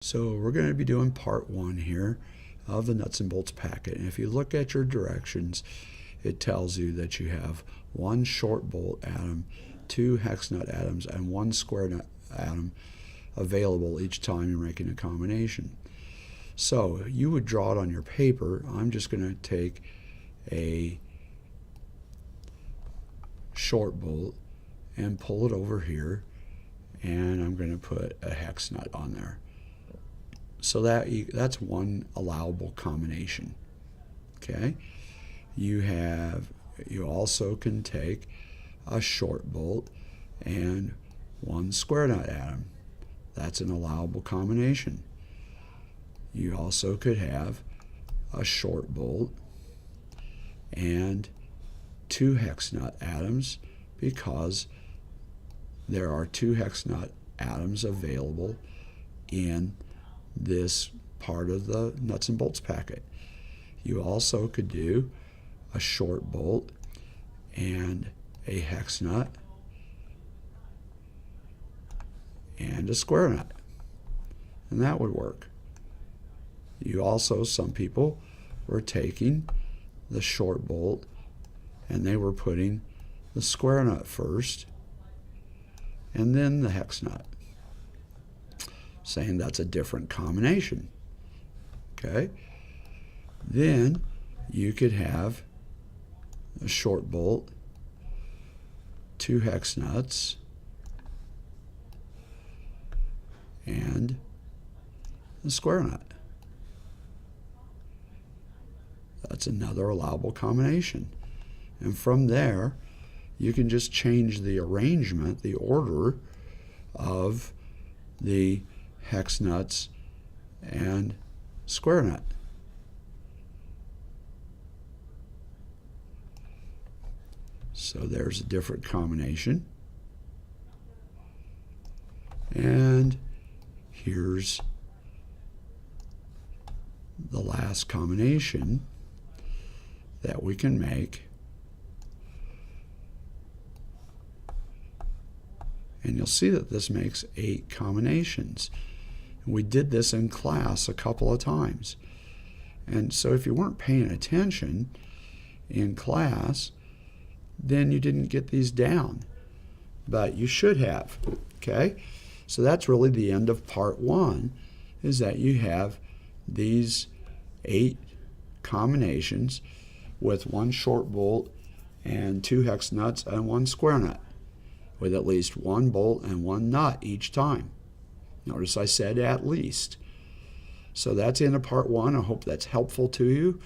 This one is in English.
So we're going to be doing part one here of the nuts and bolts packet. And if you look at your directions, it tells you that you have one short bolt atom, two hex nut atoms, and one square nut atom available each time you're making a combination. So you would draw it on your paper. I'm just going to take a short bolt and pull it over here, and I'm going to put a hex nut on there. So that's one allowable combination. Okay. You also can take a short bolt and one square nut atom. That's an allowable combination. You also could have a short bolt and two hex nut atoms, because there are two hex nut atoms available in this part of the nuts and bolts packet. You also could do a short bolt and a hex nut and a square nut, and that would work. Some people were taking the short bolt and they were putting the square nut first and then the hex nut, saying that's a different combination. Okay. Then you could have a short bolt, two hex nuts, and a square nut. That's another allowable combination. And from there, you can just change the arrangement, the order of the hex nuts and square nut. So there's a different combination. And here's the last combination that we can make. And you'll see that this makes 8 combinations. We did this in class a couple of times. And so if you weren't paying attention in class, then you didn't get these down. But you should have. Okay? So that's really the end of part one, is that you have these 8 combinations with one short bolt and two hex nuts and one square nut, with at least one bolt and one nut each time. Notice I said at least. So that's the end of part one. I hope that's helpful to you.